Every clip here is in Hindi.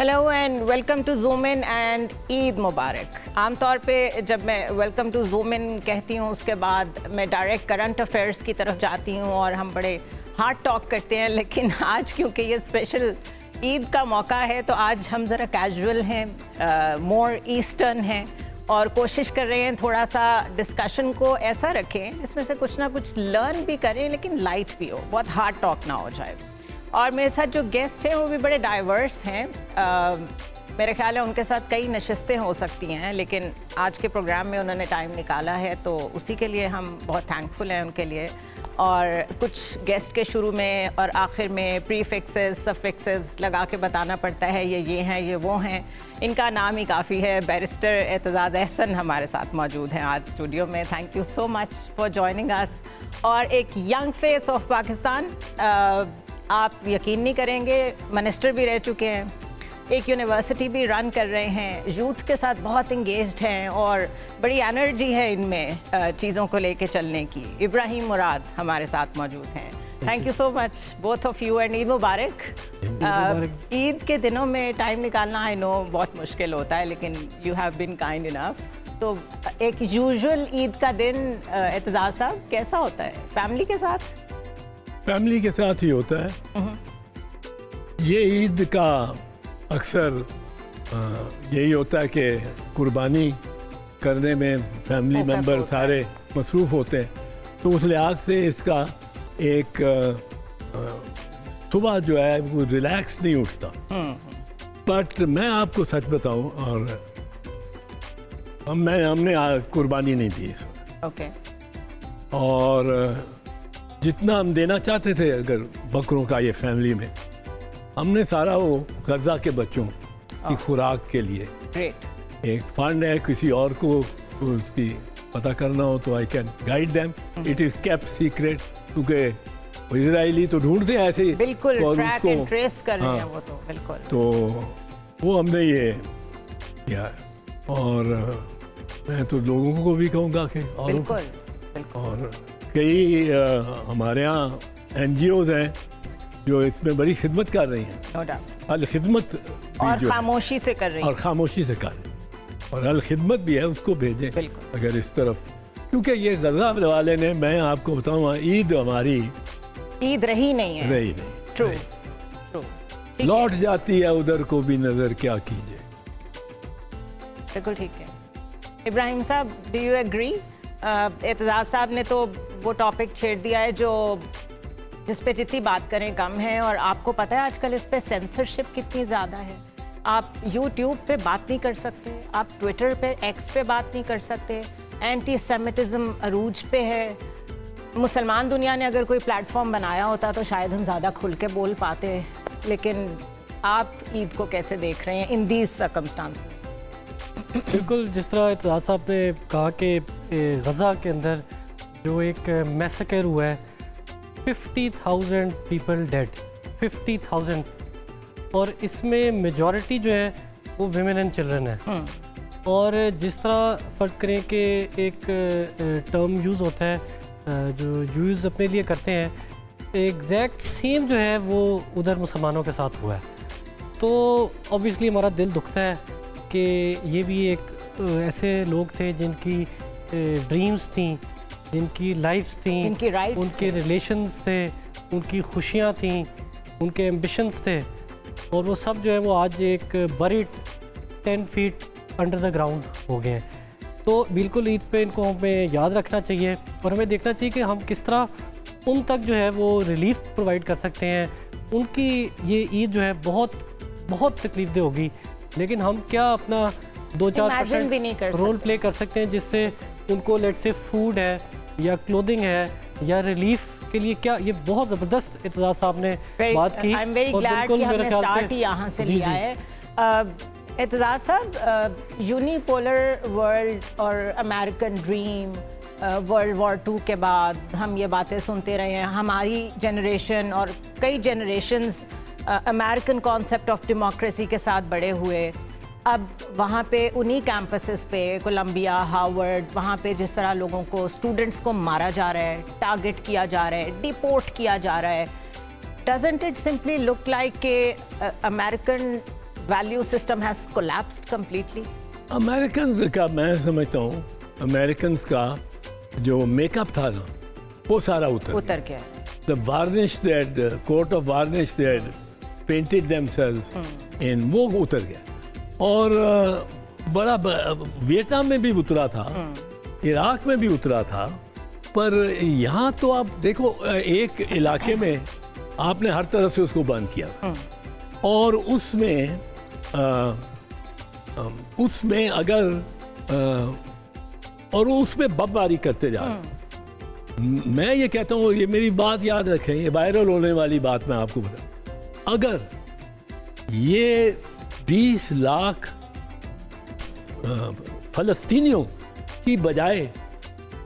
Hello and welcome to Zoom in and Eid मुबारक। आमतौर पे जब मैं वेलकम टू ज़ूम इन कहती हूँ उसके बाद मैं डायरेक्ट करंट अफेयर्स की तरफ जाती हूँ और हम बड़े हार्ड टॉक करते हैं, लेकिन आज क्योंकि ये स्पेशल ईद का मौका है तो आज हम ज़रा कैजुअल हैं, मोर ईस्टर्न हैं और कोशिश कर रहे हैं थोड़ा सा डिस्कशन को ऐसा रखें जिसमें से कुछ ना कुछ लर्न भी करें लेकिन लाइट भी हो, बहुत हार्ड टॉक ना हो जाए। और मेरे साथ जो गेस्ट हैं वो भी बड़े डाइवर्स हैं। मेरे ख्याल है उनके साथ कई नशिस्तें हो सकती हैं, लेकिन आज के प्रोग्राम में उन्होंने टाइम निकाला है तो उसी के लिए हम बहुत थैंकफुल हैं उनके लिए। और कुछ गेस्ट के शुरू में और आखिर में प्रीफिक्सेस सफिक्सेस लगा के बताना पड़ता है, ये हैं ये वो हैं। इनका नाम ही काफ़ी है। बैरिस्टर एतजाज़ अहसन हमारे साथ मौजूद हैं आज स्टूडियो में। Thank you so much for joining us. और एक यंग फेस ऑफ पाकिस्तान, आप यकीन नहीं करेंगे, मिनिस्टर भी रह चुके हैं, एक यूनिवर्सिटी भी रन कर रहे हैं, यूथ के साथ बहुत इंगेज्ड हैं और बड़ी एनर्जी है इनमें चीज़ों को लेके चलने की। इब्राहिम मुराद हमारे साथ मौजूद हैं। Thank you so much both of you and Eid मुबारक। ईद के दिनों में टाइम निकालना आई नो बहुत मुश्किल होता है, लेकिन you have been kind enough. तो एक यूजुअल ईद का दिन एतजाज़ साहब कैसा होता है? फैमिली के साथ? फैमिली के साथ ही होता है। ये ईद का अक्सर यही होता है कि कुर्बानी करने में फैमिली मेंबर सारे मसरूफ़ होते हैं, तो उस लिहाज से इसका एक सुबह जो है वो रिलैक्स नहीं उठता। बट मैं आपको सच बताऊं, और हमने कुर्बानी नहीं दी इस वक्त। ओके। और जितना हम देना चाहते थे अगर बकरों का ये फैमिली में, हमने सारा वो गज़ा के बच्चों की खुराक के लिए एक फंड है, किसी और को उसकी पता करना हो तो I can guide them. It is kept secret, क्योंकि वो इजरायली तो ढूंढते हैं ऐसे ही, बिल्कुल ट्रैक एंड ट्रेस कर रहे हैं वो तो बिल्कुल। तो वो हमने ये किया। और मैं तो लोगों को भी कहूँगा कि और कई हमारे यहाँ NGOs हैं जो इसमें बड़ी खिदमत कर रही हैं। अल खिदमत और खामोशी से कर रही हैं। और खामोशी से कर रही हैं, और अल खिदमत भी है, उसको भेजें अगर इस तरफ, क्योंकि ये गज़ा वाले ने, मैं आपको बताऊँ, ईद हमारी ईद रही नहीं है। रही नहीं। ट्रू। लौट जाती है उधर को भी नजर, क्या कीजिए। बिल्कुल ठीक है। इब्राहिम साहब, डू यू एग्री? एतजाज़ साहब ने तो वो टॉपिक छेड़ दिया है जो जिस पे जितनी बात करें कम है, और आपको पता है आजकल इस पे सेंसरशिप कितनी ज़्यादा है। आप यूट्यूब पे बात नहीं कर सकते, आप ट्विटर पे एक्स पे बात नहीं कर सकते, एंटी सेमिटिज़म अरूज पे है। मुसलमान दुनिया ने अगर कोई प्लेटफॉर्म बनाया होता तो शायद हम ज़्यादा खुल के बोल पाते, लेकिन आप ईद को कैसे देख रहे हैं इन दीज सर्कमस्टांसेस? बिल्कुल, जिस तरह एतजाज़ साहब ने कहा कि गज़ा के अंदर जो एक मैसेकर हुआ है, 50,000 पीपल डेड, 50,000, और इसमें मेजॉरिटी जो है वो विमेन एंड चिल्ड्रन है। और जिस तरह फ़र्ज़ करें कि एक टर्म यूज़ होता है जो यूज़ अपने लिए करते हैं, एग्जैक्ट सेम जो है वो उधर मुसलमानों के साथ हुआ है। तो ऑब्वियसली हमारा दिल दुखता है कि ये भी एक ऐसे लोग थे जिनकी ड्रीम्स थी, जिनकी लाइफ्स थी, उनके रिलेशंस थे, उनकी खुशियाँ थी, उनके एम्बिशंस थे, और वो सब जो है वो आज एक buried 10 feet under the ground हो गए हैं। तो बिल्कुल ईद पे इनको हमें याद रखना चाहिए और हमें देखना चाहिए कि हम किस तरह उन तक जो है वो रिलीफ प्रोवाइड कर सकते हैं। उनकी ये ईद जो है बहुत बहुत तकलीफदेह होगी, लेकिन हम क्या अपना 2-4% रोल प्ले कर सकते हैं जिससे उनको लेट से फूड है या क्लोथिंग है या रिलीफ के लिए, क्या ये बहुत ज़बरदस्त एतजाज़ साहब ने बात की। और बिल्कुल मेरे ख्याल से यहाँ से लिया है। एतजाज़ साहब, यूनिपोलर वर्ल्ड और अमेरिकन ड्रीम, वर्ल्ड वॉर 2 के बाद हम ये बातें सुनते रहे हैं। हमारी जनरेशन और कई generations American concept of democracy के साथ बड़े हुए। अब वहाँ पे उन्हीं कैंपसेस पे, कोलंबिया, हार्वर्ड, वहाँ पे जिस तरह लोगों को, स्टूडेंट्स को मारा जा रहा है, टारगेट किया जा रहा है, डिपोर्ट किया जा रहा है, doesn't it simply look like के American value system has collapsed completely? American का मैं समझता हूँ अमेरिकन का जो मेकअप था ना वो सारा उतर गया. The varnish that coat of varnish they had painted themselves in वो उतर गया और बड़ा वियतनाम में भी उतरा था, इराक में भी उतरा था, पर यहाँ तो आप देखो एक इलाके में आपने हर तरह से उसको बंद किया और उसमें अगर और उसमें बमबारी करते जा रहे हैं. मैं ये कहता हूँ, ये मेरी बात याद रखें, ये वायरल होने वाली बात मैं आपको बताऊँ. अगर ये 20 लाख फलस्तीनियों की बजाय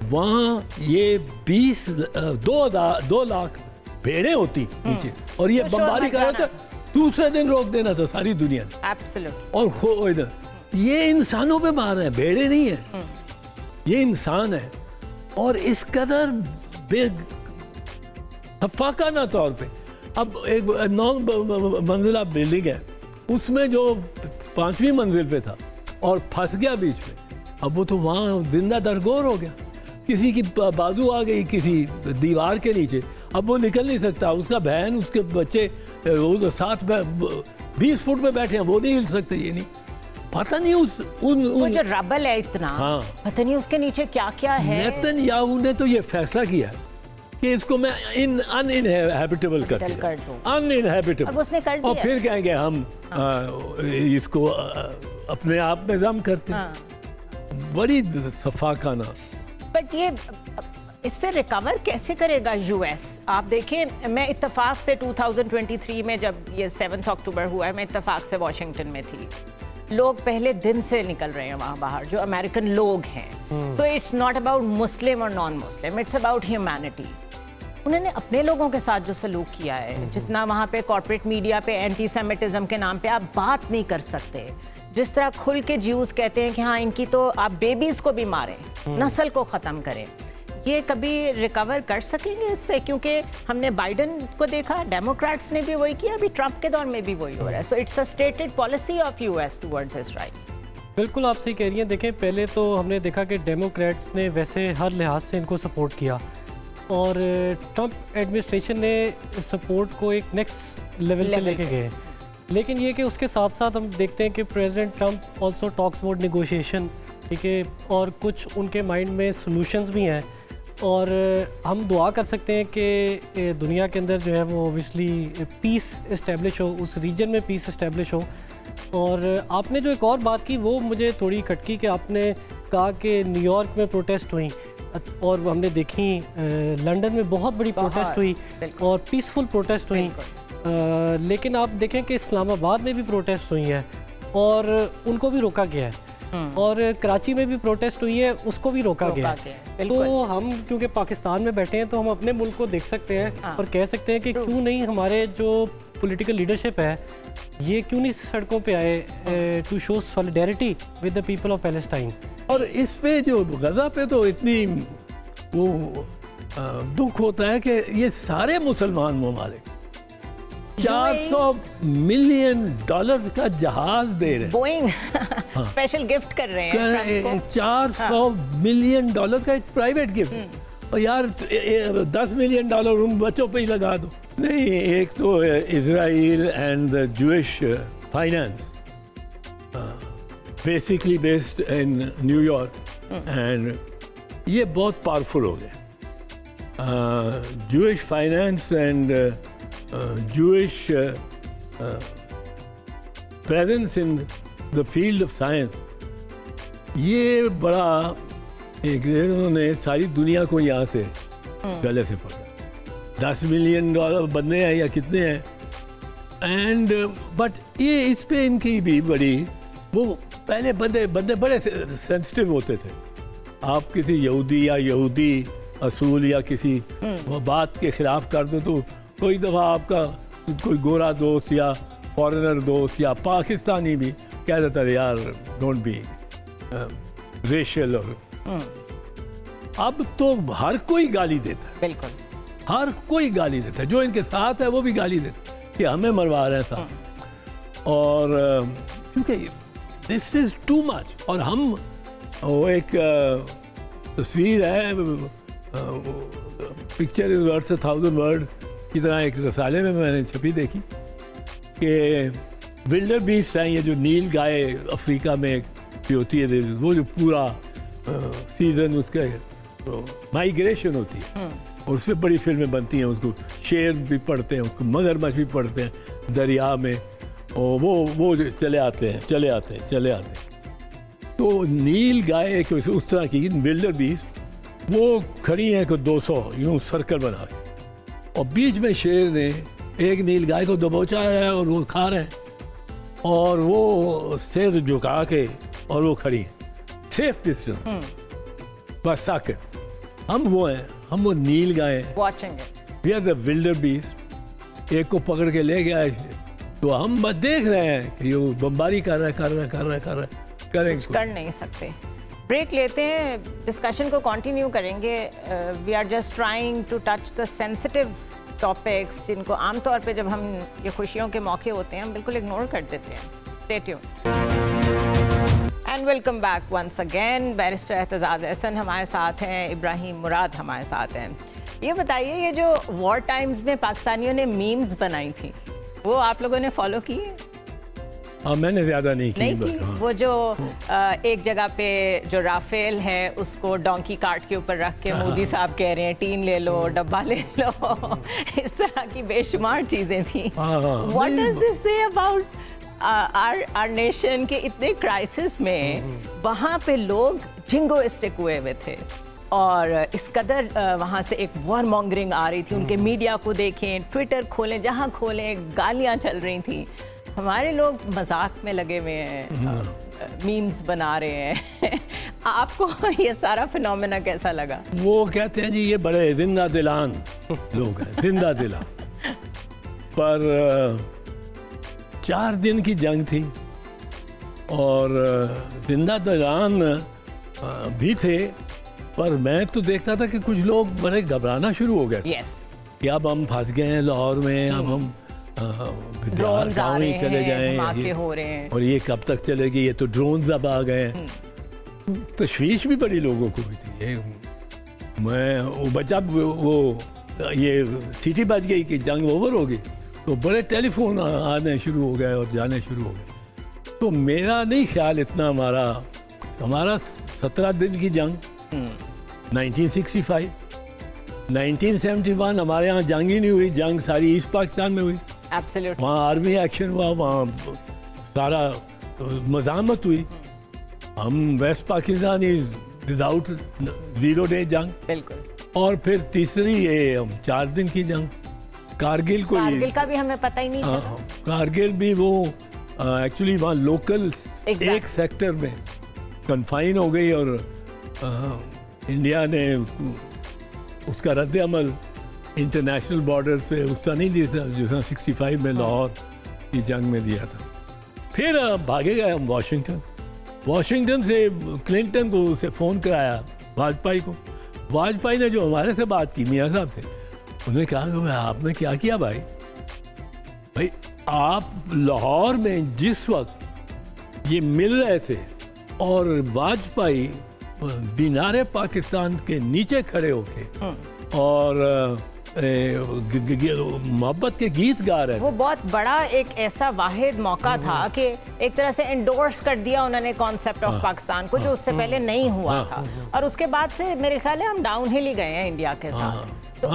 वहाँ ये 2 लाख भेड़ें होती नीचे और ये बमबारी कर रहे थे, दूसरे दिन रोक देना था सारी दुनिया ने. Absolutely. और इधर ये इंसानों पे मार रहे हैं, भेड़े नहीं है, ये इंसान है. और इस कदर बेफाकाना तौर पे अब एक 9 मंजिला बिल्डिंग है, उसमें जो 5वीं मंजिल पे था और फंस गया बीच में, अब वो तो वहाँ जिंदा दरगोर हो गया. किसी की बाजू आ गई किसी दीवार के नीचे, अब वो निकल नहीं सकता. उसका बहन उसके बच्चे वो साथ में 20 फुट में बैठे हैं, वो नहीं हिल सकते. ये नहीं पता नहीं वो जो रबल है इतना, हाँ, पता नहीं उसके नीचे क्या क्या है. नेतन्याहू ने तो ये फैसला किया कि इसको मैं अनइनहैबिटेबल कर दूं. अनइनहैबिटेबल. अब उसने कर दिया. और फिर कहेंगे हम इसको अपने आप में दम करते हैं. बड़ी सफाकाना. बट ये इससे रिकवर कैसे करेगा यूएस? आप देखें, मैं इत्तेफाक से 2023 में जब ये 7 अक्टूबर हुआ है, मैं इत्तेफाक से वॉशिंगटन में थी. लोग पहले दिन से निकल रहे हैं वहाँ बाहर, जो अमेरिकन लोग हैं. सो इट्स नॉट अबाउट मुस्लिम और non Muslim, it's about humanity. उन्होंने अपने लोगों के साथ जो सलूक किया है, जितना वहाँ पे कॉर्पोरेट मीडिया पे एंटी सेमिटिज्म के नाम पे आप बात नहीं कर सकते, जिस तरह खुल के ज्यूज़ कहते हैं कि हाँ इनकी तो आप बेबीज़ को भी मारें, नस्ल को ख़त्म करें, ये कभी रिकवर कर सकेंगे इससे? क्योंकि हमने बाइडन को देखा, डेमोक्रेट्स ने भी वही किया, अभी ट्रंप के दौर में भी वही हो रहा है. So it's a stated policy of US towards his right. बिल्कुल आप सही कह रही हैं. देखें, पहले तो हमने देखा कि डेमोक्रेट्स ने वैसे हर लिहाज से इनको सपोर्ट किया और ट्रंप एडमिनिस्ट्रेशन ने सपोर्ट को एक नेक्स्ट लेवल पे लेके गए. लेकिन ये कि उसके साथ साथ हम देखते हैं कि president Trump also talks about negotiation, ठीक है, और कुछ उनके माइंड में सॉल्यूशंस भी हैं. और हम दुआ कर सकते हैं कि दुनिया के अंदर जो है वो ओबियसली पीस इस्टेब्लिश हो, उस रीजन में पीस इस्टेब्लिश हो. और आपने जो एक और बात की वो मुझे थोड़ी खटकी कि आपने कहा कि न्यूयॉर्क में प्रोटेस्ट हुई और हमने देखी लंदन में बहुत बड़ी प्रोटेस्ट हुई और पीसफुल प्रोटेस्ट हुई. लेकिन आप देखें कि इस्लामाबाद में भी प्रोटेस्ट हुई है और उनको भी रोका गया है. और कराची में भी प्रोटेस्ट हुई है, उसको भी रोका गया. तो हम क्योंकि पाकिस्तान में बैठे हैं तो हम अपने मुल्क को देख सकते हैं और कह सकते हैं कि क्यों नहीं हमारे जो पॉलिटिकल लीडरशिप है ये क्यों नहीं सड़कों पे आए to show solidarity with the people of Palestine. और इस पे जो गजा पे तो इतनी वो दुख होता है कि ये सारे मुसलमान ममालिक $400 मिलियन का जहाज दे रहे हैं, बोइंग स्पेशल गिफ्ट कर रहे हैं. $400 मिलियन का एक प्राइवेट गिफ्ट. और यार $10 मिलियन उन बच्चों पे ही लगा दो. नहीं, एक तो Israel and the Jewish finance basically based in New York, and ये बहुत पावरफुल हो गए. Jewish finance and Jewish presence in the field of science, ये बड़ा एक उन्होंने सारी दुनिया को यहाँ से गले से पकड़ा. $10 मिलियन बनने हैं या कितने हैं. एंड बट ये इस पे इनकी भी बड़ी वो पहले बंदे बड़े सेंसिटिव होते थे. आप किसी यहूदी या यहूदी असूल या किसी बात के खिलाफ कर दो तो कोई दफ़ा आपका कोई गोरा दोस्त या फॉरेनर दोस्त या पाकिस्तानी भी कह देता है यार डोंट बी रेशियल. अब तो हर कोई गाली देता है. बिल्कुल हर कोई गाली देता है. जो इनके साथ है वो भी गाली देता है कि हमें मरवा रहे हैं साहब. और क्योंकि दिस इज़ टू मच। और हम वो एक तस्वीर है, पिक्चर इज़ वर्थ 1,000 वर्ड की तरह एक रसाले में मैंने छपी देखी कि विल्डर बीस्ट है, ये जो नील गाय अफ्रीका में भी होती है, वो जो पूरा सीजन उसका माइग्रेशन होती है और उस पर बड़ी फिल्में बनती हैं। उसको शेर भी पढ़ते हैं, उसको मगरमच्छ भी पढ़ते हैं दरिया में, और वो चले आते हैं। तो नील गाय एक उस तरह की विल्डर बीस्ट वो खड़ी हैं को 200 यूँ सर्कल बना के, और बीच में शेर ने एक नील गाय को दबोचा है और वो खा रहे हैं और वो सिर झुका के और वो खड़ी है सेफ डिस्टेंस बस साके। हम वो नील गाय हैं, watching it. We are the wildebeest. एक को पकड़ के ले गया तो हम बस देख रहे हैं कि वो बमबारी कर रहा है कर नहीं सकते। ब्रेक लेते हैं, डिस्कशन को कंटिन्यू करेंगे। We are just trying to touch the sensitive topics जिनको आमतौर पे जब हम ये खुशियों के मौके होते हैं हम बिल्कुल इग्नोर कर देते हैं। Stay tuned and welcome back once again. Barrister Aitzaz Ahsan हमारे साथ हैं, इब्राहिम मुराद हमारे साथ हैं। ये बताइए, ये जो वॉर टाइम्स में पाकिस्तानियों ने मीम्स बनाई थी वो आप लोगों ने फॉलो की? मैंने ज़्यादा नहीं की। हाँ। वो जो एक जगह पे जो राफेल है उसको डोंकी कार्ट के ऊपर रख के मोदी साहब कह रहे हैं टीन ले लो, डब्बा ले लो, इस तरह की बेशुमार चीज़ें थी। What does this say about our nation के इतने क्राइसिस में वहाँ पे लोग जिंगोइस्टिक हुए थे और इस कदर वहाँ से एक वॉर मॉन्गरिंग आ रही थी। उनके मीडिया को देखें, ट्विटर खोलें, जहाँ खोलें गालियाँ चल रही थी। हमारे लोग मजाक में लगे हुए हैं, मीम्स बना रहे हैं। आपको ये सारा फिनोमेना कैसा लगा? वो कहते हैं जी ये बड़े जिंदा दिलान लोग हैं, जिंदा दिलान। पर 4 दिन की जंग थी और जिंदा दिलान भी थे, पर मैं तो देखता था कि कुछ लोग बड़े घबराना शुरू हो गए कि अब हम फंस गए हैं लाहौर में, अब हम ड्रोन्स आ रहे चले हैं, जाएं, धमाके हो रहे हैं और ये कब तक चलेगी, ये तो ड्रोन्स अब आ गए हैं। तशवीश भी बड़ी लोगों को हुई थी। मैं जब वो ये सीटी बज गई कि जंग ओवर होगी तो बड़े टेलीफोन आने शुरू हो गए और जाने शुरू हो गए। तो मेरा नहीं ख्याल इतना, हमारा 17 दिन की जंग 1965, 1971 हमारे यहाँ जंग ही नहीं हुई, जंग सारी ईस्ट पाकिस्तान में हुई। वहाँ आर्मी एक्शन हुआ, वहाँ सारा मज़ामत हुई। हम वेस्ट पाकिस्तान इज विदाउट 0 डे जंग। बिल्कुल। और फिर तीसरी ये 4 दिन की जंग कारगिल का भी हमें पता ही नहीं चला। कारगिल भी वो एक्चुअली वहाँ लोकल एक सेक्टर में कन्फाइन हो गई और इंडिया ने उसका रद्द अमल इंटरनेशनल बॉर्डर पे उसका नहीं दिया जैसा 65 में लाहौर की जंग में दिया था। फिर भागे गए हम वाशिंगटन से क्लिंटन को उसे फ़ोन कराया, वाजपेयी को। वाजपेयी ने जो हमारे से बात की मियाँ साहब से, उन्होंने कहा कि आपने क्या किया भाई आप लाहौर में जिस वक्त ये मिल रहे थे और वाजपेयी मीनारे पाकिस्तान के नीचे खड़े होके और मोहब्बत के गीत गा रहे, वो बहुत बड़ा एक ऐसा वाहिद मौका था कि एक तरह से एंडोर्स कर दिया उन्होंने कॉन्सेप्ट ऑफ पाकिस्तान को, जो उससे पहले नहीं हुआ था। और उसके बाद से मेरे ख्याल है हम डाउन हिल ही गए हैं इंडिया के साथ। तो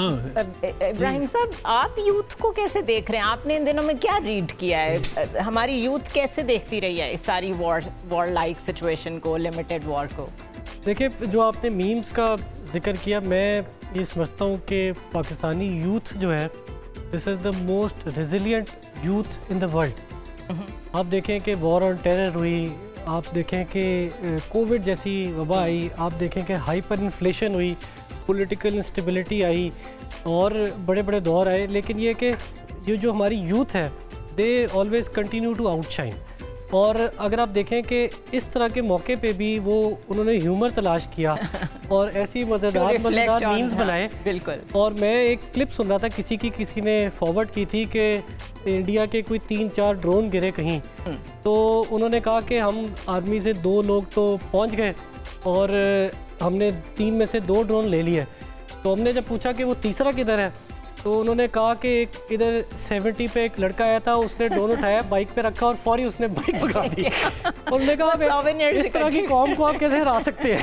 इब्राहिम साहब, आप यूथ को कैसे देख रहे हैं? आपने इन दिनों में क्या रीड किया है? हमारी यूथ कैसे देखती रही है इस सारी वॉर लाइक सिचुएशन को, लिमिटेड वॉर को? देखिए, जो आपने मीम्स का जिक्र किया, मैं ये समझता हूँ कि पाकिस्तानी यूथ जो है, this is the most resilient youth in the world. आप देखें कि वॉर ऑन टेरर हुई, आप देखें कि कोविड जैसी वबा आई, आप देखें कि हाइपर इन्फ्लेशन हुई, पॉलिटिकल इंस्टेबिलिटी आई और बड़े बड़े दौर आए, लेकिन ये कि ये जो हमारी यूथ है, they always continue to outshine. और अगर आप देखें कि इस तरह के मौके पे भी वो उन्होंने ह्यूमर तलाश किया और ऐसी मज़ेदार मीम्स बनाए। बिल्कुल। और मैं एक क्लिप सुन रहा था, किसी ने फॉरवर्ड की थी कि इंडिया के कोई 3-4 ड्रोन गिरे कहीं, तो उन्होंने कहा कि हम आर्मी से 2 लोग तो पहुंच गए और हमने 3 में से 2 ड्रोन ले लिए। तो हमने जब पूछा कि वो तीसरा किधर है, तो उन्होंने कहा कि एक इधर 70 पे एक लड़का आया था, उसने ड्रोन उठाया, बाइक पे रखा और फौरी उसने बाइक भगा दी। उन्होंने कहा इस तरह की कौम को आप कैसे हरा सकते हैं?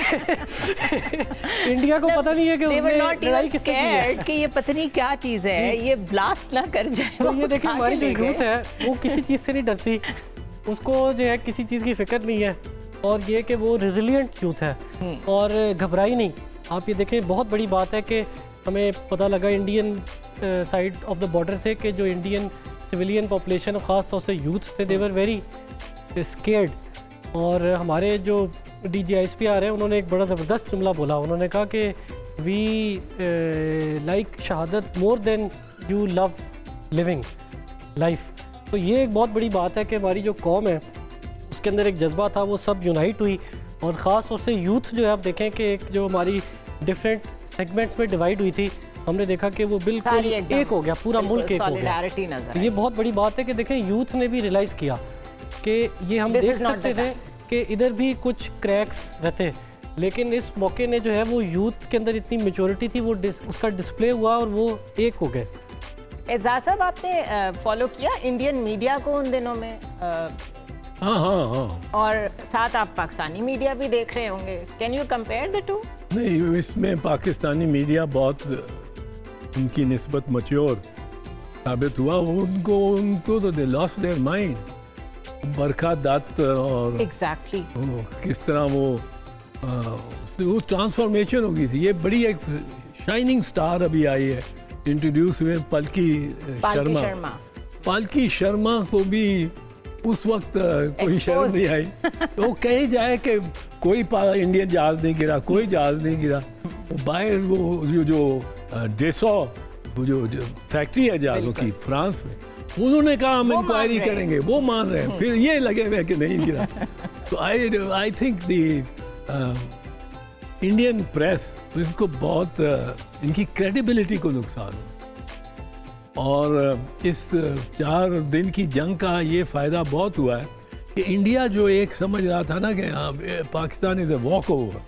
इंडिया को पता नहीं है कि उसने लड़ाई किससे की है, कि ये पता नहीं क्या चीज़ है, ये ब्लास्ट ना कर जाए। तो ये देखिए हमारी जो यूथ है वो किसी चीज़ से नहीं डरती, उसको जो है किसी चीज़ की फिक्र नहीं है, और ये कि वो रेजिलिएंट यूथ है और घबराई नहीं। आप ये देखें, बहुत बड़ी बात है कि हमें पता लगा Indian side of the border से कि जो इंडियन सिविलियन पॉपुलेशन, ख़ास तौर से यूथ थे, दे वर वेरी स्केर्ड। और हमारे जो DGISP आ रहे हैं, उन्होंने एक बड़ा ज़बरदस्त जुमला बोला। उन्होंने कहा कि वी लाइक शहादत more than you love living life. तो ये एक बहुत बड़ी बात है कि हमारी जो कौम है उसके अंदर एक जज्बा था, वो सब यूनाइट हुई। और ख़ास तौर से यूथ जो है, आप देखें कि एक जो हमारी डिफरेंट सेगमेंट्स में डिवाइड हुई थी, हमने देखा कि वो बिल्कुल एक हो गया, पूरा मुल्क एक हो गया। तो ये बहुत बड़ी बात है कि देखें यूथ ने भी रियलाइज़ किया कि ये हम देख सकते थे कि इधर भी कुछ क्रैक्स रहते, लेकिन इस मौके ने जो है वो यूथ के अंदर इतनी मैच्योरिटी थी, वो उसका डिस्प्ले हुआ और वो एक हो गए। एजाज साहब, आपने फॉलो किया इंडियन मीडिया को उन दिनों में? हाँ। और साथ आप पाकिस्तानी मीडिया भी देख रहे होंगे, can you compare the two? नहीं, इसमें पाकिस्तानी मीडिया बहुत उनकी निस्बत मैच्योर साबित हुआ। उनको तो दे लॉस्ट देयर माइंड। बरखा दत्त और एग्जैक्टली किस तरह वो ट्रांसफॉर्मेशन हो गई थी। ये बड़ी एक शाइनिंग स्टार अभी आई है, इंट्रोड्यूस हुए पलकी शर्मा। पलकी शर्मा को भी उस वक्त कोई शर्म नहीं आई। तो कही जाए कि कोई इंडियन जहाज नहीं गिरा, कोई जहाज नहीं गिरा। बाहर वो जो डेसो जो फैक्ट्री है जहाज़ों की फ्रांस में, उन्होंने कहा हम इंक्वायरी करेंगे, वो मान रहे हैं, फिर ये लगे हुए कि नहीं गिरा। तो I think the Indian press, इसको बहुत इनकी क्रेडिबिलिटी को नुकसान हुआ। और इस 4 दिन की जंग का ये फ़ायदा बहुत हुआ है कि इंडिया जो एक समझ रहा था ना कि Pakistan is a walk over,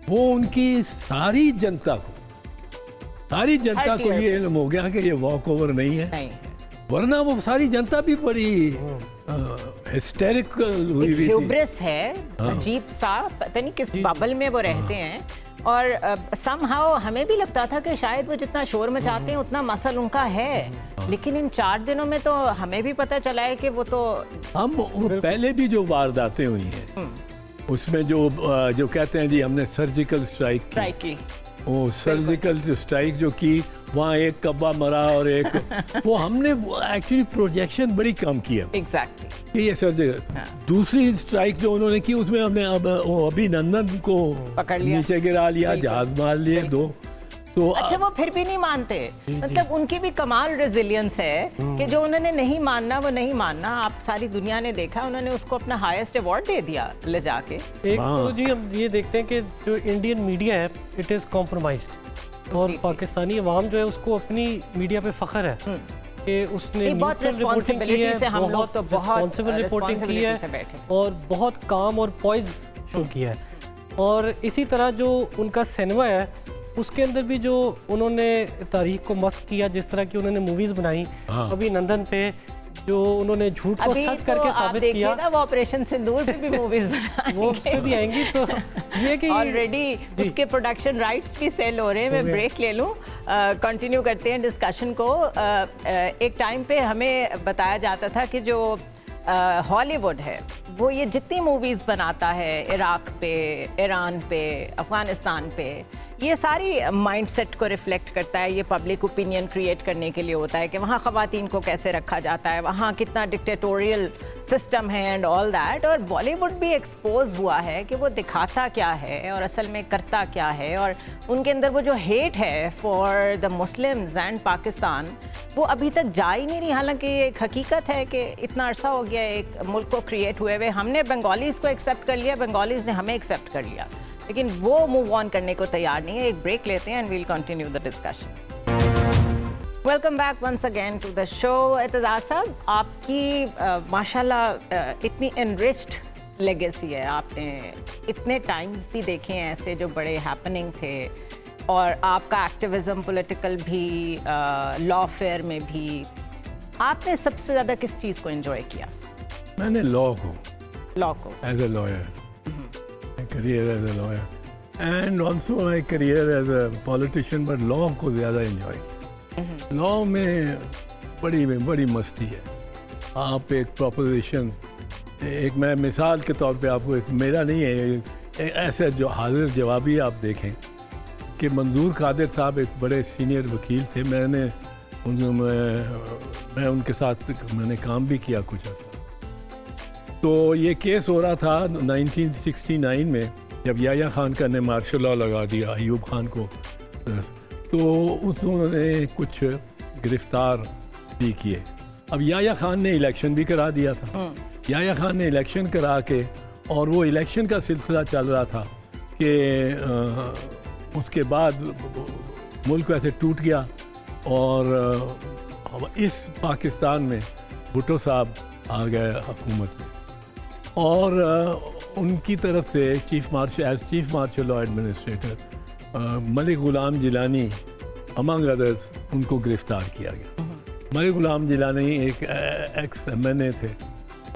वो उनकी सारी जनता को ये इल्म हो गया कि ये वॉक ओवर नहीं है। वरना वो सारी जनता भी बड़ी हिस्टेरिकल हुई हुई थी। है अजीब सा, पता नहीं किस बबल में वो रहते हैं। और समहाउ हमें भी लगता था कि शायद वो जितना शोर मचाते हैं उतना मसल उनका है, लेकिन इन 4 दिनों में तो हमें भी पता चला है कि वो तो हम पहले भी जो वारदातें हुई हैं उसमें जो कहते हैं जी हमने सर्जिकल स्ट्राइक की, वो सर्जिकल स्ट्राइक जो की, वहाँ एक कब्बा मरा और एक वो हमने एक्चुअली प्रोजेक्शन बड़ी कम की है। एग्जैक्टली ये सर्जिकल। दूसरी स्ट्राइक जो उन्होंने की उसमें हमने अभिनंदन को पकड़ लिया, नीचे गिरा लिया, जहाज मार लिए 2। तो अच्छा, वो फिर भी नहीं मानते। मतलब उनकी भी कमाल रेजिलियंस है कि जो उन्होंने नहीं मानना वो नहीं मानना। आप सारी दुनिया ने देखा, उन्होंने उसको अपना हाईएस्ट अवार्ड दे दिया ले जाके। एक तो जी हम ये देखते हैं कि जो इंडियन मीडिया है इट इज़ कॉम्प्रोमाइज्ड, और पाकिस्तानी अवाम जो है उसको अपनी मीडिया पे फख्र है कि उसने न्यूट्रल रिपोर्टिंग की है, बहुत रिस्पॉन्सिबल रिपोर्टिंग की है और बहुत काम और पॉइज शो किया है। और इसी तरह जो उनका सिनेमा है उसके अंदर भी जो उन्होंने तारीख को मस्क किया, जिस तरह की उन्होंने मूवीज़ बनाई अभिनंदन पे, जो उन्होंने झूठ को सच करके साबित किया। वो ऑपरेशन सिंदूर पे भी मूवीज बनाएंगे, वो उस पे भी आएंगी। तो ये कि ऑलरेडी उसके प्रोडक्शन राइट्स भी सेल हो रहे हैं। मैं ब्रेक ले लूँ, कंटिन्यू करते हैं डिस्कशन को। एक टाइम पे हमें बताया जाता था कि जो हॉलीवुड है वो ये जितनी मूवीज़ बनाता है इराक पे, ईरान पे, अफ़गानिस्तान पे, ये सारी माइंडसेट को रिफ्लेक्ट करता है। ये पब्लिक ओपिनियन क्रिएट करने के लिए होता है कि वहाँ ख़वातीन को कैसे रखा जाता है, वहाँ कितना डिक्टेटोरियल सिस्टम है एंड ऑल दैट। और बॉलीवुड भी एक्सपोज हुआ है कि वो दिखाता क्या है और असल में करता क्या है। और उनके अंदर वो जो हेट है for the Muslims and Pakistan, वो अभी तक जा ही नहीं रही, हालांकि ये एक हकीकत है कि इतना अरसा हो गया एक मुल्क को क्रिएट हुए हुए। हमने बंगालीज़ को एक्सेप्ट कर लिया, बंगालीज़ ने हमें एक्सेप्ट कर लिया, लेकिन वो मूव ऑन करने को तैयार नहीं है। एक ब्रेक लेते हैं and we'll continue the discussion. Welcome back once again to the show. Aitzaz साहब, आपकी माशाल्लाह इतनी एनरिच्ड लेगेसी है, आपने इतने टाइम्स भी देखे हैं ऐसे जो बड़े हैपनिंग थे, और आपका एक्टिविज़म पॉलिटिकल भी, लॉ फेयर में भी। आपने सबसे ज़्यादा किस चीज़ को एंजॉय किया? मैंने लॉ को as a lawyer, career as a lawyer and also my career as a politician, but law को ज़्यादा एंजॉय किया। लॉ में बड़ी मस्ती है। आप एक प्रोपोजिशन, एक मैं मिसाल के तौर पे आपको, एक मेरा नहीं है, ऐसे जो हाजिर जवाबी आप देखें कि मंजूर कादिर साहब एक बड़े सीनियर वकील थे। मैं उनके साथ मैंने काम भी किया कुछ अर्सा। तो ये केस हो रहा था 1969 में, जब याया खान का ने मार्शल लॉ लगा दिया अयूब खान को, तो उन्होंने कुछ गिरफ्तार भी किए। अब याया खान ने इलेक्शन भी करा दिया था। याया खान ने इलेक्शन करा के, और वो इलेक्शन का सिलसिला चल रहा था कि उसके बाद मुल्क ऐसे टूट गया, और इस पाकिस्तान में भुट्टो साहब आ गए हुकूमत में, और उनकी तरफ से chief martial law administrator Malik Ghulam Jilani among others उनको गिरफ़्तार किया गया। मलिक ग़ुलाम जिलानी एक एक्स MNA थे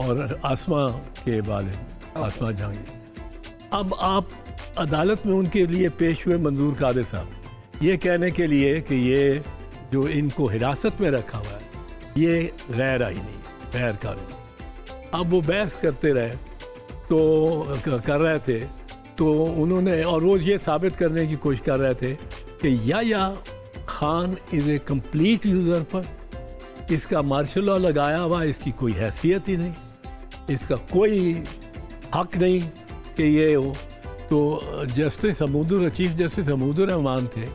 और आसमा के वालिद आसमा जहांगीर। अब आप अदालत में उनके लिए पेश हुए मंजूर कादिर साहब, ये कहने के लिए कि ये जो इनको हिरासत में रखा हुआ है ये गैर आईनी, गैर कानूनी। अब वो बहस करते रहे, तो कर रहे थे, तो उन्होंने, और वो ये साबित करने की कोशिश कर रहे थे कि Yahya Khan is a complete usurper, इसका मार्शल लॉ लगाया हुआ, इसकी कोई हैसियत ही नहीं, इसका कोई हक नहीं कि ये हो। तो चीफ जस्टिस हमूदुर रहमान थे,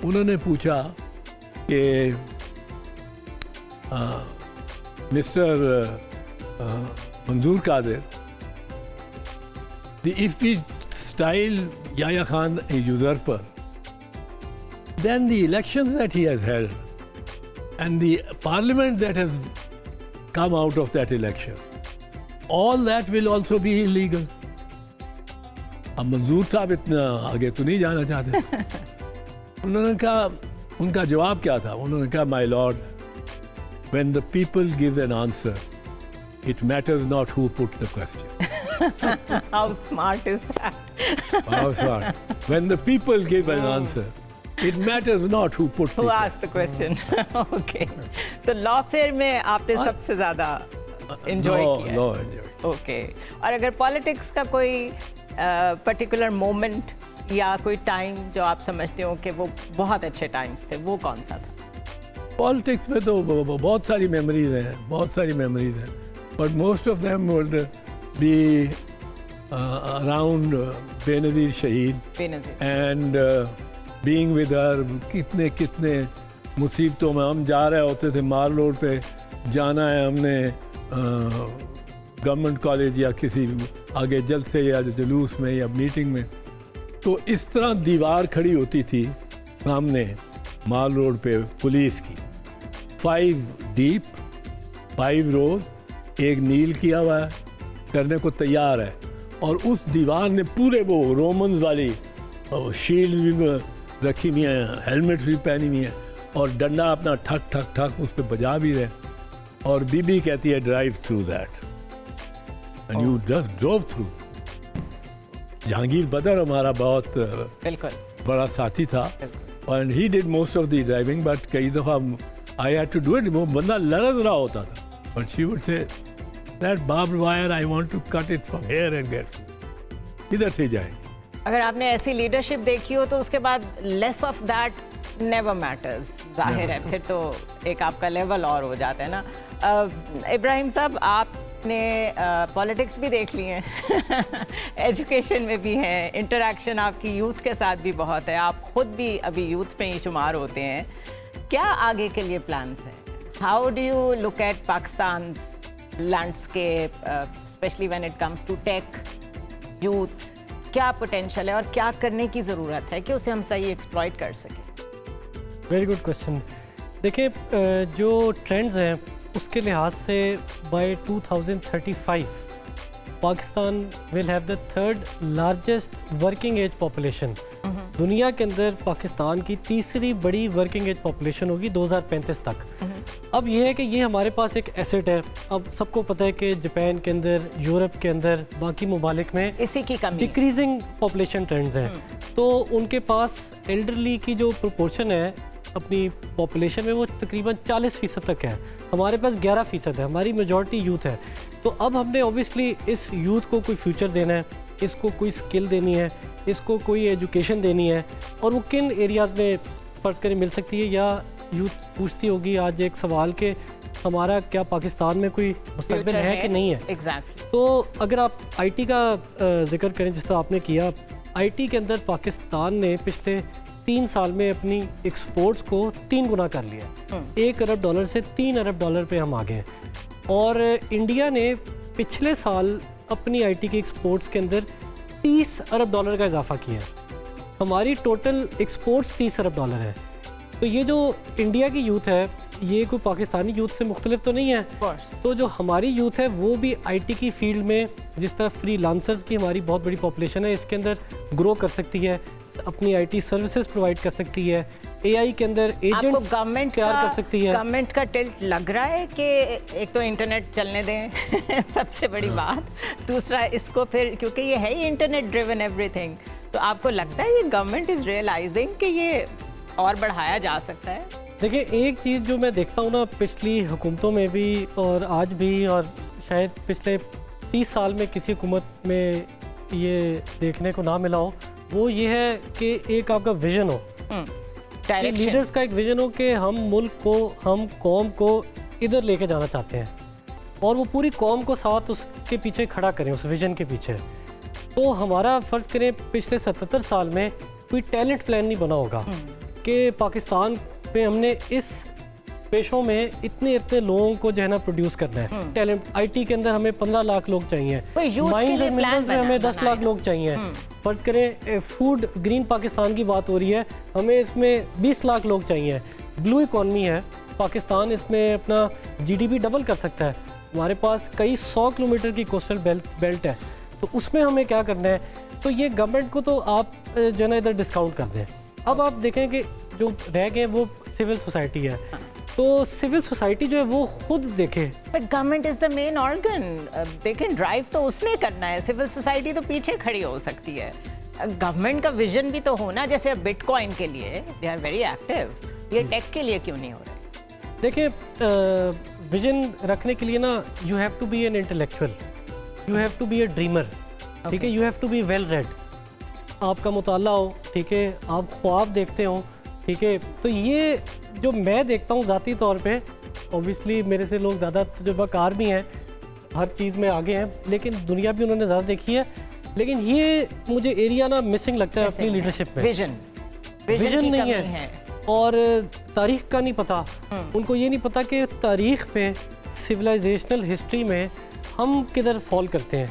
उन्होंने पूछा कि मिस्टर मंजूर Qadir, if we style Yahya Khan a usurper, then the elections that he has held and the parliament that has come out of that election, all that will also be illegal. अब मंजूर साहब इतना आगे तो नहीं जाना चाहते। उन्होंने कहा, उनका जवाब क्या था? उन्होंने कहा, my Lord, when the people give an answer, it matters not who put the question. How smart is that? How smart. When the people give an answer, it matters not who put Who asked the question. Okay. तो लॉ फेयर में आपने सबसे ज़्यादा एंजॉय किया? Law enjoy. ओके। और अगर पॉलिटिक्स का कोई पर्टिकुलर मोमेंट या कोई टाइम जो आप समझते हो कि वो बहुत अच्छे टाइम्स थे, वो कौन सा था? पॉलिटिक्स में तो बहुत सारी मेमोरीज हैं, but most of them would be around Benazir शहीद एंड बीइंग विद हर। कितने मुसीबतों में हम जा रहे होते थे, माल रोड पे जाना है हमने, गवर्नमेंट कॉलेज या किसी आगे जलसे या जुलूस में या मीटिंग में, तो इस तरह दीवार खड़ी होती थी सामने माल रोड पे पुलिस की, 5 डीप, 5 रोज, एक नील किया हुआ है, करने को तैयार है, और उस दीवार ने पूरे वो रोमन्स वाली शील्ड भी रखी हुई है, हेलमेट भी पहनी हुई है, और डंडा अपना ठक ठक ठक उस पर बजा भी रहे, और बीबी कहती है drive through that, and you just drove through. Jahangir Badar हमारा बहुत बड़ा साथी था, and he did most of the driving, but कई दफ़ा I had to do it. वो बंदा लड़क रहा होता था, but she would say that barbed wire, I want to cut it from here and get, इधर से जाए। अगर आपने ऐसी लीडरशिप देखी हो तो उसके बाद less of that never matters, जाहिर है, फिर तो एक आपका लेवल और हो जाता है ना। इब्राहिम साहब, आप ने पॉलिटिक्स भी देख लिए हैं एजुकेशन में भी हैं, इंटरेक्शन आपकी यूथ के साथ भी बहुत है, आप खुद भी अभी यूथ में ही शुमार होते हैं। क्या आगे के लिए प्लान्स हैं? How do you look at Pakistan landscape specially when it comes to tech, youth? क्या पोटेंशियल है और क्या करने की ज़रूरत है कि उसे हम सही एक्सप्लॉइट कर सकें? Very good question. देखिए, जो ट्रेंड्स हैं उसके लिहाज से by 2035 Pakistan will have the third largest working age population. दुनिया के अंदर पाकिस्तान की तीसरी बड़ी वर्किंग एज पॉपुलेशन होगी 2035 तक। अब यह है कि ये हमारे पास एक एसेट है। अब सबको पता है कि जापान के अंदर, यूरोप के अंदर, बाकी ममालिक में इसी की कमी, डिक्रीजिंग पॉपुलेशन ट्रेंड्स हैं, तो उनके पास एल्डरली की जो प्रोपोर्शन है अपनी पॉपुलेशन में वो तकरीबन 40% तक है। हमारे पास 11% है, हमारी मेजॉरिटी यूथ है। तो अब हमने ऑब्वियसली इस यूथ को कोई फ्यूचर देना है, इसको कोई स्किल देनी है, इसको कोई एजुकेशन देनी है, और वो किन एरियाज़ में फ़र्ज़ करें मिल सकती है। या यूथ पूछती होगी आज एक सवाल कि हमारा क्या पाकिस्तान में कोई मुस्तकबिल है कि नहीं है। Exactly. तो अगर आप आईटी का जिक्र करें जिस तरह आपने किया, आईटी के अंदर पाकिस्तान ने पिछले 3 साल में अपनी एक्सपोर्ट्स को 3 गुना कर लिया। $1 अरब से $3 अरब पे हम आ गए। और इंडिया ने पिछले साल अपनी आईटी की एक्सपोर्ट्स के अंदर $30 अरब का इजाफा किया। हमारी टोटल एक्सपोर्ट्स $30 अरब है। तो ये जो इंडिया की यूथ है ये कोई पाकिस्तानी यूथ से मुख्तलिफ तो नहीं है। तो जो हमारी यूथ है वो भी आईटी की फील्ड में, जिस तरह फ्रीलांसर्स की हमारी बहुत बड़ी पॉपुलेशन है, इसके अंदर ग्रो कर सकती है, अपनी आईटी सर्विसेज प्रोवाइड कर सकती है, एआई के अंदर एजेंट्स तैयार कर सकती है। गवर्नमेंट का टिल्ट लग रहा है कि एक तो इंटरनेट चलने दें सबसे बड़ी बात, दूसरा इसको फिर, क्योंकि ये है ही इंटरनेट ड्रिवन एवरीथिंग, तो आपको लगता है कि गवर्नमेंट इज़ रियलाइजिंग कि ये और बढ़ाया जा सकता है? देखिए, एक चीज़ जो मैं देखता हूँ ना, पिछली हुकूमतों में भी और आज भी, और शायद पिछले 30 साल में किसी हुकूमत में ये देखने को ना मिला हो, वो ये है कि एक आपका विजन हो, कि लीडर्स का एक विजन हो कि हम मुल्क को, हम कौम को इधर लेके जाना चाहते हैं, और वो पूरी कौम को साथ उसके पीछे खड़ा करें, उस विजन के पीछे। तो हमारा फ़र्ज़ करें पिछले 77 साल में कोई टैलेंट प्लान नहीं बना होगा कि पाकिस्तान पे हमने इस पेशों में इतने लोगों को जो है ना प्रोड्यूस करना है। टैलेंट आईटी के अंदर हमें 15 लाख लोग चाहिए, माइंस और मिनरल्स में हमें 10 लाख लोग चाहिए। फर्ज करें फूड ग्रीन पाकिस्तान की बात हो रही है, हमें इसमें 20 लाख लोग चाहिए। ब्लू इकॉनमी है पाकिस्तान, इसमें अपना जीडीपी डबल कर सकता है। हमारे पास कई 100 किलोमीटर की कोस्टल बेल्ट है, तो उसमें हमें क्या करना है? तो ये गवर्नमेंट को तो आप जो है ना इधर डिस्काउंट कर दें। अब आप देखें कि जो रह गए वो सिविल सोसाइटी है, तो सिविल सोसाइटी जो है वो खुद देखे। But government is the main organ, they can drive, तो उसने करना है, सिविल सोसाइटी तो पीछे खड़ी हो सकती है। गवर्नमेंट का विजन भी तो होना, जैसे बिटकॉइन के लिए दे आर वेरी एक्टिव, ये टेक के लिए क्यों नहीं हो रहे? देखिए, विजन रखने के लिए ना you have to be an intellectual, you have to be a dreamer, ठीक है, you have to be well read, आपका मुताला हो, ठीक है, आप ख्वाब देखते हो, ठीक है। तो ये जो मैं देखता हूँ ज़ाती तौर पे, ऑब्वियसली मेरे से लोग ज़्यादा तजुर्बाकार भी हैं, हर चीज़ में आगे हैं, लेकिन दुनिया भी उन्होंने ज़्यादा देखी है, लेकिन ये मुझे एरिया ना मिसिंग लगता है अपनी लीडरशिप में। विजन नहीं है और तारीख का नहीं पता। उनको ये नहीं पता कि तारीख में, सिविलाइजेशनल हिस्ट्री में हम किधर फॉल करते हैं,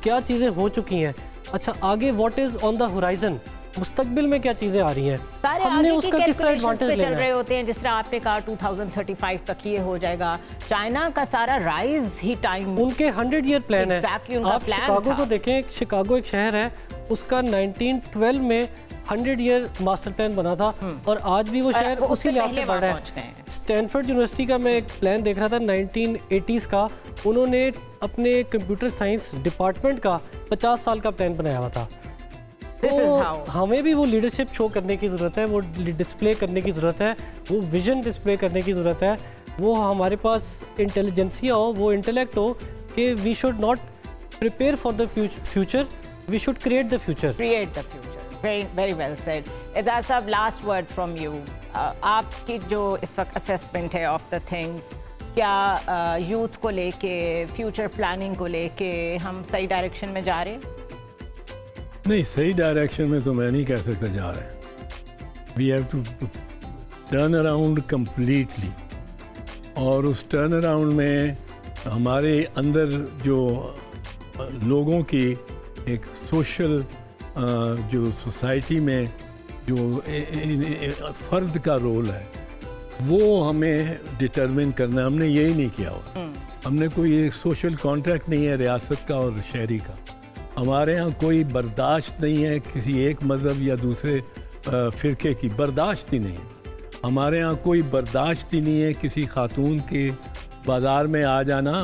क्या चीज़ें हो चुकी हैं, अच्छा आगे what is on the horizon, मुस्तकबिल में क्या चीज़ें आ रही हैं, हमने उसका किस तरह एडवांटेज लेना है। चल रहे होते हैं, जिस तरह आपने कहा 2035 तक ये हो जाएगा। चाइना का सारा राइज ही टाइम, उनके 100 ईयर प्लान है। आप शिकागो को देखें, शिकागो एक शहर है, उसका 1912 में 100 ईयर मास्टर प्लान बना था, और आज भी वो शहर उसी लिहाज से बढ़ रहा है। स्टैनफोर्ड यूनिवर्सिटी का मैं एक प्लान देख रहा था 1980s का, उन्होंने अपने कंप्यूटर साइंस डिपार्टमेंट का 50 साल का प्लान बनाया हुआ था। तो हमें भी वो लीडरशिप शो करने की ज़रूरत है, वो डिस्प्ले करने की ज़रूरत है, वो विजन डिस्प्ले करने की ज़रूरत है, वो हमारे पास इंटेलिजेंसिया हो, वो इंटेलेक्ट हो कि we should not prepare for the future, we should create the future. Very well said. Aijaz साहब, लास्ट वर्ड फ्रॉम यू। आपकी जो इस वक्त असेसमेंट है ऑफ द थिंग्स, क्या यूथ को लेके, फ्यूचर प्लानिंग को लेके हम सही डायरेक्शन में जा रहे हैं? नहीं, सही डायरेक्शन में तो मैं नहीं कह सकता जा रहे हैं। We have to turn around completely, और उस टर्न अराउंड में हमारे अंदर जो लोगों की एक सोशल जो सोसाइटी में जो फ़र्द का रोल है वो हमें डिटरमिन करना है। हमने यही नहीं किया हुआ। हमने कोई एक सोशल कॉन्ट्रैक्ट नहीं है रियासत का और शहरी का। हमारे यहाँ कोई बर्दाश्त नहीं है किसी एक मज़हब या दूसरे फ़िरके की, बर्दाश्त ही नहीं है। हमारे यहाँ कोई बर्दाश्त ही नहीं है किसी खातून के बाज़ार में आ जाना,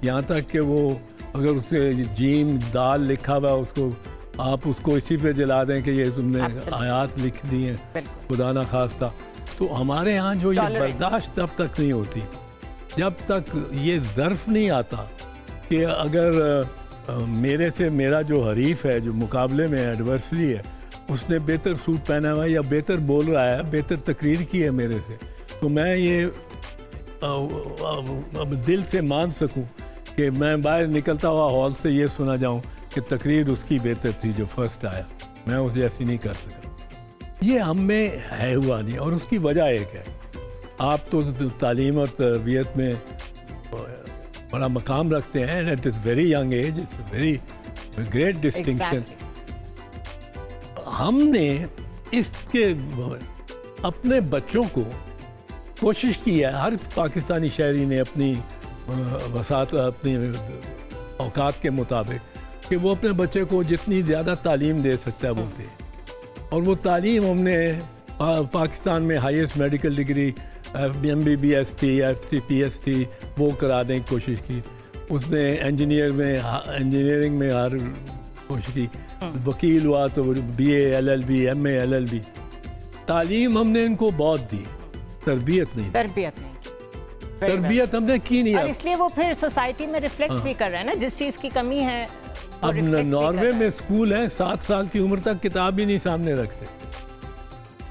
यहाँ तक कि वो अगर उससे जीम दाल लिखा हुआ उसको आप उसको इसी पे जला दें कि ये तुमने आयात लिख दी हैं, खुदा ना खास्ता। तो हमारे यहाँ जो ये बर्दाश्त तब तक नहीं होती जब तक ये ज़र्फ़ नहीं आता कि अगर मेरे से मेरा जो हरीफ है, जो मुकाबले में एडवर्सरी है, उसने बेहतर सूट पहना हुआ है या बेहतर बोल रहा है, बेहतर तकरीर की है मेरे से, तो मैं ये अब दिल से मान सकूं कि मैं बाहर निकलता हुआ हॉल से ये सुना जाऊं कि तकरीर उसकी बेहतर थी जो फर्स्ट आया, मैं उसे ऐसी नहीं कर सका। ये हम में है हुआ नहीं, और उसकी वजह एक है, आप तो तालीम और तरबियत में बड़ा मकाम रखते हैं, at this very young age, it's very great distinction. हमने इसके अपने बच्चों को कोशिश की है, हर पाकिस्तानी शहरी ने अपनी वसात अपनी औकात के मुताबिक कि वो अपने बच्चे को जितनी ज़्यादा तालीम दे सकता है वो दे। और वो तालीम हमने पाकिस्तान में हाईएस्ट मेडिकल डिग्री MBBS थी, FCPS थी, वो करा देने की कोशिश की। उसने इंजीनियरिंग में हर कोशिश की, वकील हुआ तो BA LLB MA LLB। तालीम हमने इनको बहुत दी, तरबियत नहीं। तरबियत हमने की नहीं, और इसलिए वो फिर सोसाइटी में रिफ्लेक्ट भी कर रहे हैं ना, जिस चीज़ की कमी है। अब नॉर्वे में स्कूल है 7 साल की उम्र तक किताब ही नहीं सामने रखते,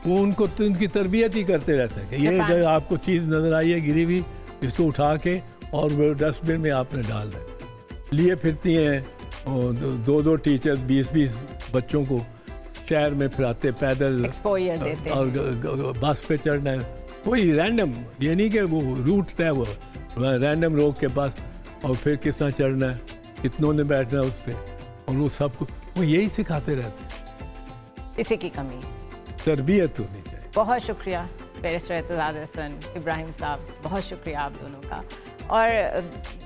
वो उनको उनकी तरबियत ही करते रहते हैं कि ये जो आपको चीज़ नज़र आई है गिरी हुई, इसको उठा के और वो डस्टबिन में आपने डाल दें। लिए फिरती हैं 2-2 टीचर्स 20-20 बच्चों को शहर में फिराते, पैदल एक्सपोजर देते हैं। और बस पे चढ़ना है कोई रैंडम, ये नहीं कि वो रूट तय हुआ, रैंडम रोक के पास, और फिर किस तरह चढ़ना है, कितनों ने बैठना है उस पर, और वो सबको वो यही सिखाते रहते हैं। इसी की कमी, तरबियत होनी चाहिए। बहुत शुक्रिया बैरिस्टर एतजाज़ हसन इब्राहिम साहब, बहुत शुक्रिया आप दोनों का। और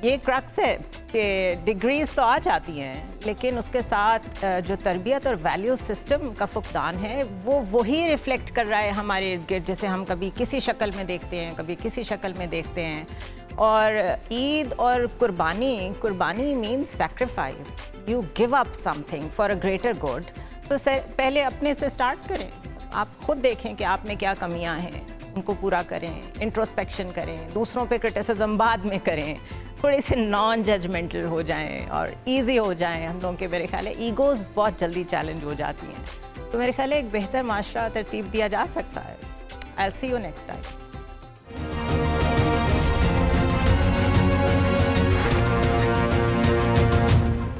ये क्रक्स है कि डिग्रीज तो आ जाती हैं, लेकिन उसके साथ जो तरबियत और वैल्यू सिस्टम का फुकदान है वो वही रिफ्लेक्ट कर रहा है हमारे इर्द गिर्द, जैसे हम कभी किसी शक्ल में देखते हैं, कभी किसी शक्ल में देखते हैं। और ईद और कुर्बानी means sacrifice, you give up something for a greater good. तो पहले अपने से स्टार्ट करें, आप खुद देखें कि आप में क्या कमियां हैं, उनको पूरा करें, इंट्रोस्पेक्शन करें, दूसरों पे क्रिटिसिज्म बाद में करें, थोड़े से नॉन जजमेंटल हो जाएं और इजी हो जाएं हम लोगों के। मेरे ख्याल है ईगोज़ बहुत जल्दी चैलेंज हो जाती हैं, तो मेरे ख्याल है एक बेहतर माशरा तरतीब दिया जा सकता है। I will see you next time.